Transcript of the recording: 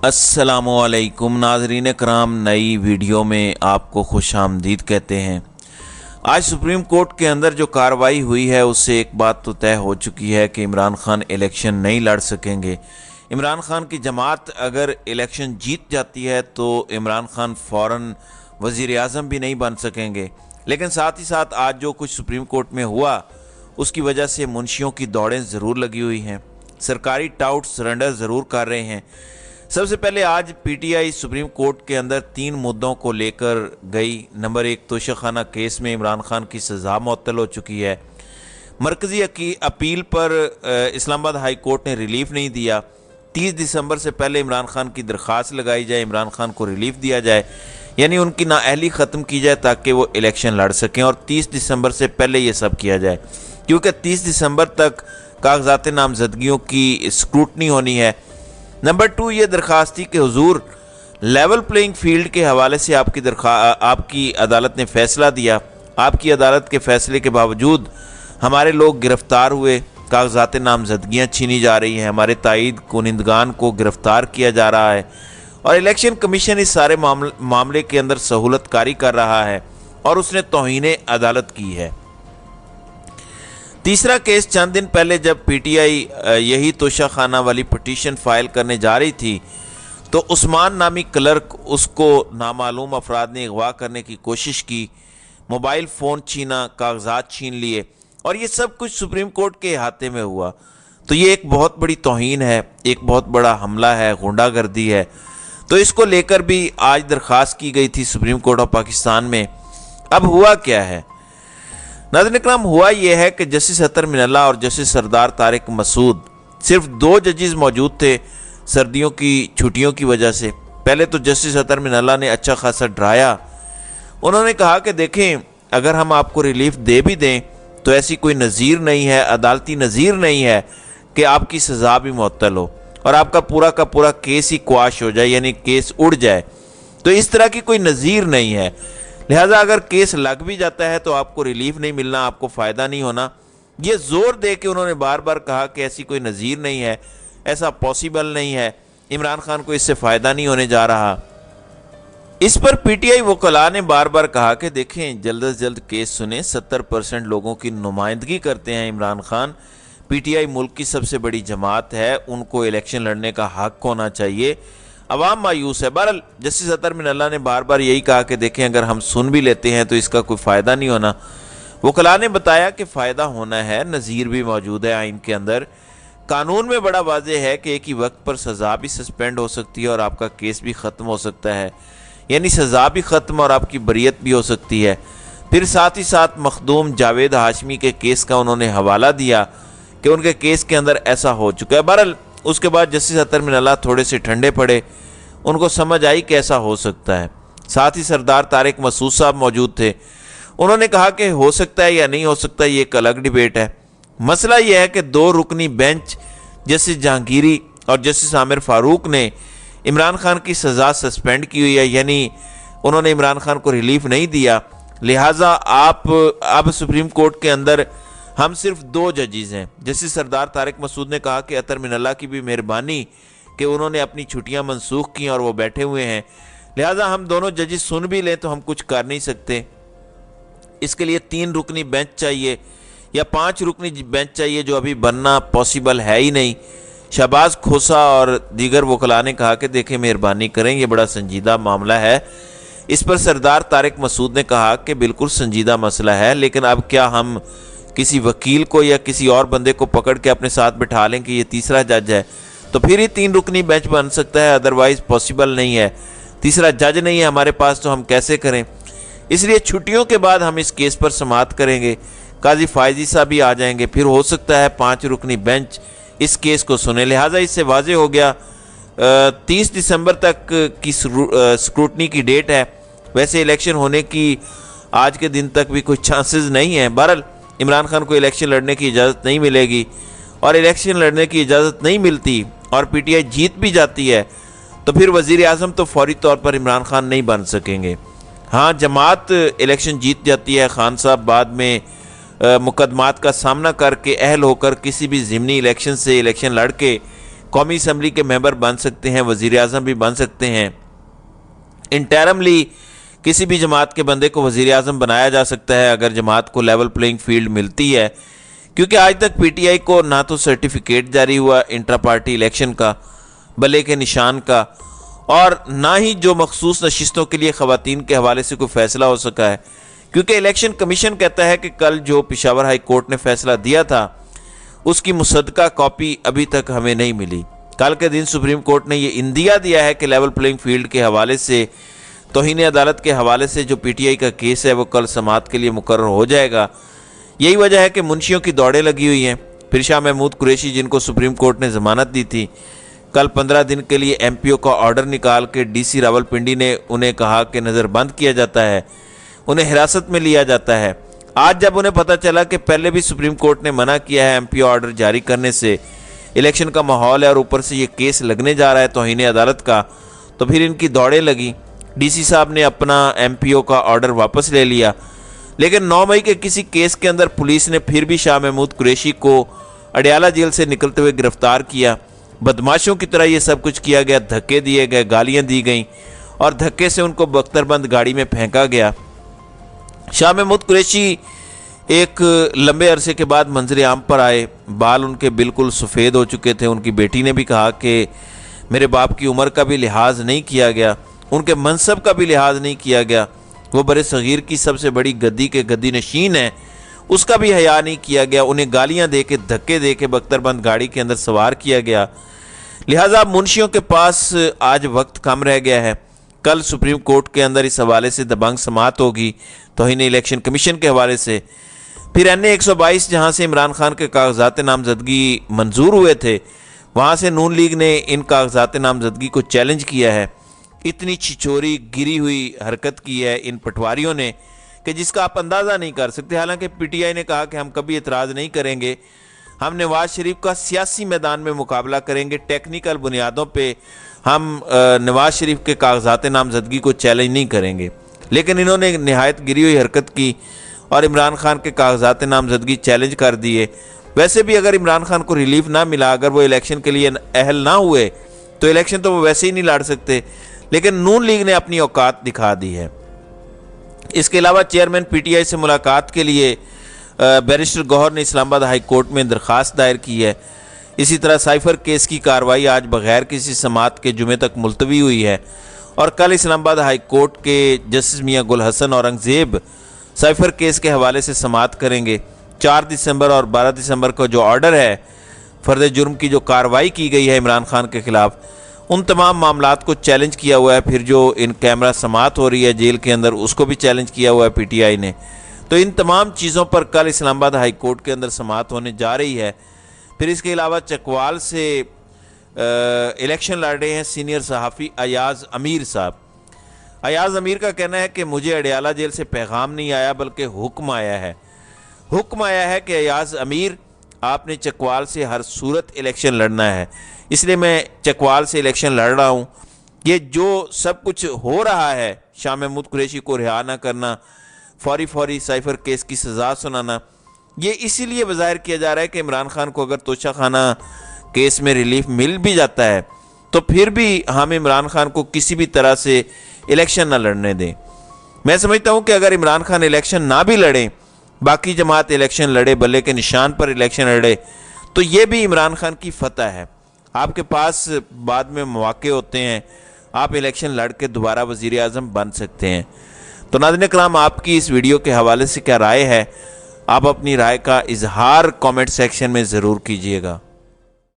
السلام علیکم ناظرین کرام، نئی ویڈیو میں آپ کو خوش آمدید کہتے ہیں۔ آج سپریم کورٹ کے اندر جو کارروائی ہوئی ہے اس سے ایک بات تو طے ہو چکی ہے کہ عمران خان الیکشن نہیں لڑ سکیں گے۔ عمران خان کی جماعت اگر الیکشن جیت جاتی ہے تو عمران خان فوراً وزیر اعظم بھی نہیں بن سکیں گے، لیکن ساتھ ہی ساتھ آج جو کچھ سپریم کورٹ میں ہوا اس کی وجہ سے منشیوں کی دوڑیں ضرور لگی ہوئی ہیں، سرکاری ٹاؤٹ سرنڈر ضرور کر رہے ہیں۔ سب سے پہلے آج پی ٹی آئی سپریم کورٹ کے اندر 3 مدوں کو لے کر گئی۔ نمبر 1، توشہ خانہ کیس میں عمران خان کی سزا معطل ہو چکی ہے۔ مرکزی اپیل پر اسلام آباد ہائی کورٹ نے ریلیف نہیں دیا۔ 30 دسمبر سے پہلے عمران خان کی درخواست لگائی جائے، عمران خان کو ریلیف دیا جائے، یعنی ان کی نااہلی ختم کی جائے تاکہ وہ الیکشن لڑ سکیں، اور 30 دسمبر سے پہلے یہ سب کیا جائے، کیونکہ 30 دسمبر تک کاغذات نامزدگیوں کی اسکروٹنی ہونی ہے۔ نمبر 2، یہ درخواست تھی کہ حضور لیول پلینگ فیلڈ کے حوالے سے آپ کی عدالت نے فیصلہ دیا، آپ کی عدالت کے فیصلے کے باوجود ہمارے لوگ گرفتار ہوئے، کاغذات نامزدگیاں چھینی جا رہی ہیں، ہمارے تائید کنندگان کو گرفتار کیا جا رہا ہے، اور الیکشن کمیشن اس سارے معاملے کے اندر سہولت کاری کر رہا ہے اور اس نے توہین عدالت کی ہے۔ تیسرا کیس، چند دن پہلے جب پی ٹی آئی یہی توشہ خانہ والی پٹیشن فائل کرنے جا رہی تھی تو عثمان نامی کلرک، اس کو نامعلوم افراد نے اغوا کرنے کی کوشش کی، موبائل فون چھینا، کاغذات چھین لیے، اور یہ سب کچھ سپریم کورٹ کے احاطے میں ہوا۔ تو یہ ایک بہت بڑی توہین ہے، ایک بہت بڑا حملہ ہے، غنڈہ گردی ہے۔ تو اس کو لے کر بھی آج درخواست کی گئی تھی سپریم کورٹ آف پاکستان میں۔ اب ہوا کیا ہے ناظرین اکرام؟ ہوا یہ ہے کہ جسٹس اطہر من اللہ اور جسٹس سردار طارق مسعود، صرف 2 ججز موجود تھے سردیوں کی چھٹیوں کی وجہ سے۔ پہلے تو جسٹس اطہر من اللہ نے اچھا خاصا ڈرایا، انہوں نے کہا کہ دیکھیں اگر ہم آپ کو ریلیف دے بھی دیں تو ایسی کوئی نظیر نہیں ہے، عدالتی نظیر نہیں ہے کہ آپ کی سزا بھی معطل ہو اور آپ کا پورا کیس ہی قواش ہو جائے، یعنی کیس اڑ جائے۔ تو اس طرح کی کوئی نظیر نہیں ہے، لہٰذا اگر کیس لگ بھی جاتا ہے تو آپ کو ریلیف نہیں ملنا، آپ کو فائدہ نہیں ہونا۔ یہ زور دے کے انہوں نے بار بار کہا کہ ایسی کوئی نظیر نہیں ہے، ایسا پاسبل نہیں ہے، عمران خان کو اس سے فائدہ نہیں ہونے جا رہا۔ اس پر پی ٹی آئی وکلاء نے بار بار کہا کہ دیکھیں جلد از جلد کیس سنیں، 70% لوگوں کی نمائندگی کرتے ہیں Imran Khan, P T I ملک کی سب سے بڑی جماعت ہے، ان کو الیکشن لڑنے کا حق ہونا چاہیے، عوام مایوس ہے۔ بہرحال جسٹس اطہر من اللہ نے بار بار یہی کہا کہ دیکھیں اگر ہم سن بھی لیتے ہیں تو اس کا کوئی فائدہ نہیں ہونا۔ وکلاء نے بتایا کہ فائدہ ہونا ہے، نظیر بھی موجود ہے آئین کے اندر، قانون میں بڑا واضح ہے کہ ایک ہی وقت پر سزا بھی سسپینڈ ہو سکتی ہے اور آپ کا کیس بھی ختم ہو سکتا ہے، یعنی سزا بھی ختم اور آپ کی بریت بھی ہو سکتی ہے۔ پھر ساتھ ہی ساتھ مخدوم جاوید ہاشمی کے کیس کا انہوں نے حوالہ دیا کہ ان کے کیس کے اندر ایسا ہو چکا ہے۔ بہرحال اس کے بعد جسٹس اطہر من اللہ تھوڑے سے ٹھنڈے پڑے، ان کو سمجھ آئی کہ ایسا ہو سکتا ہے۔ ساتھ ہی سردار طارق مسعود صاحب موجود تھے، انہوں نے کہا کہ ہو سکتا ہے یا نہیں ہو سکتا، یہ ایک الگ ڈیبیٹ ہے۔ مسئلہ یہ ہے کہ 2 رکنی بینچ جسٹس جہانگیری اور جسٹس عامر فاروق نے عمران خان کی سزا سسپینڈ کی ہوئی ہے، یعنی انہوں نے عمران خان کو ریلیف نہیں دیا، لہٰذا اب سپریم کورٹ کے اندر ہم صرف 2 ججز ہیں۔ جسٹس سردار طارق مسعود نے کہا کہ اطہر من اللہ کی بھی مہربانی کہ انہوں نے اپنی چھٹیاں منسوخ کی اور وہ بیٹھے ہوئے ہیں، لہٰذا ہم دونوں ججز سن بھی لیں تو ہم کچھ کر نہیں سکتے، اس کے لیے 3 رکنی بینچ چاہیے یا 5 رکنی بینچ چاہیے، جو ابھی بننا پاسبل ہے ہی نہیں۔ شہباز کھوسا اور دیگر وکلاء نے کہا کہ دیکھیں مہربانی کریں، یہ بڑا سنجیدہ معاملہ ہے۔ اس پر سردار طارق مسعود نے کہا کہ بالکل سنجیدہ مسئلہ ہے، لیکن اب کیا ہم کسی وکیل کو یا کسی اور بندے کو پکڑ کے اپنے ساتھ بٹھا لیں کہ یہ تیسرا جج ہے تو پھر ہی 3 رکنی بینچ بن سکتا ہے، ادروائز پاسبل نہیں ہے، تیسرا جج نہیں ہے ہمارے پاس تو ہم کیسے کریں؟ اس لیے چھٹیوں کے بعد ہم اس کیس پر سماعت کریں گے، قاضی فائزی صاحب بھی آ جائیں گے، پھر ہو سکتا ہے 5 رکنی بینچ اس کیس کو سنے۔ لہٰذا اس سے واضح ہو گیا 30 دسمبر تک کی سکروٹنی کی ڈیٹ ہے، ویسے الیکشن ہونے کی آج کے دن تک بھی کوئی چانسز نہیں ہیں۔ بہرحال عمران خان کو الیکشن لڑنے کی اجازت نہیں ملے گی، اور الیکشن لڑنے کی اجازت نہیں ملتی اور پی ٹی آئی جیت بھی جاتی ہے تو پھر وزیر اعظم تو فوری طور پر عمران خان نہیں بن سکیں گے۔ ہاں جماعت الیکشن جیت جاتی ہے، خان صاحب بعد میں مقدمات کا سامنا کر کے اہل ہو کر کسی بھی ضمنی الیکشن سے الیکشن لڑ کے قومی اسمبلی کے ممبر بن سکتے ہیں, وزیر اعظم بھی بن سکتے ہیں. انٹرملی کسی بھی جماعت کے بندے کو وزیر اعظم بنایا جا سکتا ہے اگر جماعت کو لیول پلینگ فیلڈ ملتی ہے, کیونکہ آج تک پی ٹی آئی کو نہ تو سرٹیفکیٹ جاری ہوا انٹرا پارٹی الیکشن کا بلے کے نشان کا, اور نہ ہی جو مخصوص نشستوں کے لیے خواتین کے حوالے سے کوئی فیصلہ ہو سکا ہے, کیونکہ الیکشن کمیشن کہتا ہے کہ کل جو پشاور ہائی کورٹ نے فیصلہ دیا تھا اس کی مصدقہ کاپی ابھی تک ہمیں نہیں ملی. کل کے دن سپریم کورٹ نے یہ اندیہ دیا ہے کہ لیول پلینگ فیلڈ کے حوالے سے, توہین عدالت کے حوالے سے جو پی ٹی آئی کا کیس ہے وہ کل سماعت کے لیے مقرر ہو جائے گا. یہی وجہ ہے کہ منشیوں کی دوڑیں لگی ہوئی ہیں. پھر شاہ محمود قریشی جن کو سپریم کورٹ نے ضمانت دی تھی, کل 15 دن کے لیے ایم پی او کا آرڈر نکال کے ڈی سی راولپنڈی نے انہیں کہا کہ نظر بند کیا جاتا ہے, انہیں حراست میں لیا جاتا ہے. آج جب انہیں پتہ چلا کہ پہلے بھی سپریم کورٹ نے منع کیا ہے ایم پی او آرڈر جاری کرنے سے, الیکشن کا ماحول ہے اور اوپر سے یہ کیس لگنے جا رہا ہے توہین عدالت کا, تو پھر ان کی دوڑیں لگیں. ڈی سی صاحب نے اپنا ایم پی او کا آرڈر واپس لے لیا, لیکن 9 مئی کے کسی کیس کے اندر پولیس نے پھر بھی شاہ محمود قریشی کو اڈیالہ جیل سے نکلتے ہوئے گرفتار کیا. بدماشوں کی طرح یہ سب کچھ کیا گیا, دھکے دیے گئے, گالیاں دی گئیں اور دھکے سے ان کو بختر بند گاڑی میں پھینکا گیا. شاہ محمود قریشی ایک لمبے عرصے کے بعد منظر عام پر آئے, بال ان کے بالکل سفید ہو چکے تھے. ان کی بیٹی نے بھی کہا کہ میرے باپ کی عمر کا بھی لحاظ نہیں کیا گیا, ان کے منصب کا بھی لحاظ نہیں کیا گیا, وہ برِ صغیر کی سب سے بڑی گدی کے گدی نشین ہیں, اس کا بھی حیا نہیں کیا گیا. انہیں گالیاں دے کے دھکے دے کے بختر بند گاڑی کے اندر سوار کیا گیا. لہٰذا منشیوں کے پاس آج وقت کم رہ گیا ہے. کل سپریم کورٹ کے اندر اس حوالے سے دبنگ سماعت ہوگی توہین الیکشن کمیشن کے حوالے سے. پھر این اے 122 جہاں سے عمران خان کے کاغذات نامزدگی منظور ہوئے تھے, وہاں سے نون لیگ نے ان کاغذات نامزدگی کو چیلنج کیا ہے. اتنی چھچوری گری ہوئی حرکت کی ہے ان پٹواریوں نے کہ جس کا آپ اندازہ نہیں کر سکتے. حالانکہ پی ٹی آئی نے کہا کہ ہم کبھی اعتراض نہیں کریں گے, ہم نواز شریف کا سیاسی میدان میں مقابلہ کریں گے, ٹیکنیکل بنیادوں پہ ہم نواز شریف کے کاغذات نامزدگی کو چیلنج نہیں کریں گے. لیکن انہوں نے نہایت گری ہوئی حرکت کی اور عمران خان کے کاغذات نامزدگی چیلنج کر دیے. ویسے بھی اگر عمران خان کو ریلیف نہ ملا, اگر وہ الیکشن کے لیے اہل نہ ہوئے تو الیکشن تو وہ ویسے ہی نہیں لڑ سکتے, لیکن نون لیگ نے اپنی اوقات دکھا دی ہے. اس کے علاوہ چیئرمین پی ٹی آئی سے ملاقات کے لیے بیرسٹر گوہر نے اسلام آباد ہائی کورٹ میں درخواست دائر کی ہے. اسی طرح سائفر کیس کی کارروائی آج بغیر کسی سماعت کے جمعے تک ملتوی ہوئی ہے, اور کل اسلام آباد ہائی کورٹ کے جسٹس میاں گل حسن اورنگزیب سائفر کیس کے حوالے سے سماعت کریں گے. 4 دسمبر اور 12 دسمبر کو جو آرڈر ہے فرد جرم کی جو کارروائی کی گئی ہے عمران خان کے خلاف, ان تمام معاملات کو چیلنج کیا ہوا ہے. پھر جو ان کیمرہ سماعت ہو رہی ہے جیل کے اندر, اس کو بھی چیلنج کیا ہوا ہے پی ٹی آئی نے. تو ان تمام چیزوں پر کل اسلام آباد ہائی کورٹ کے اندر سماعت ہونے جا رہی ہے. پھر اس کے علاوہ چکوال سے الیکشن لڑ رہے ہیں سینئر صحافی ایاز امیر صاحب. ایاز امیر کا کہنا ہے کہ مجھے اڈیالہ جیل سے پیغام نہیں آیا بلکہ حکم آیا ہے. حکم آیا ہے کہ ایاز امیر آپ نے چکوال سے ہر صورت الیکشن لڑنا ہے, اس لیے میں چکوال سے الیکشن لڑ رہا ہوں. یہ جو سب کچھ ہو رہا ہے, شاہ محمود قریشی کو رہا نہ کرنا, فوری سائفر کیس کی سزا سنانا, یہ اسی لیے بظاہر کیا جا رہا ہے کہ عمران خان کو اگر توشہ خانہ کیس میں ریلیف مل بھی جاتا ہے تو پھر بھی ہم عمران خان کو کسی بھی طرح سے الیکشن نہ لڑنے دیں. میں سمجھتا ہوں کہ اگر عمران خان الیکشن نہ بھی لڑیں, باقی جماعت الیکشن لڑے, بلے کے نشان پر الیکشن لڑے, تو یہ بھی عمران خان کی فتح ہے. آپ کے پاس بعد میں مواقع ہوتے ہیں, آپ الیکشن لڑ کے دوبارہ وزیر اعظم بن سکتے ہیں. تو ناظرین کرام, آپ کی اس ویڈیو کے حوالے سے کیا رائے ہے؟ آپ اپنی رائے کا اظہار کامنٹ سیکشن میں ضرور کیجیے گا.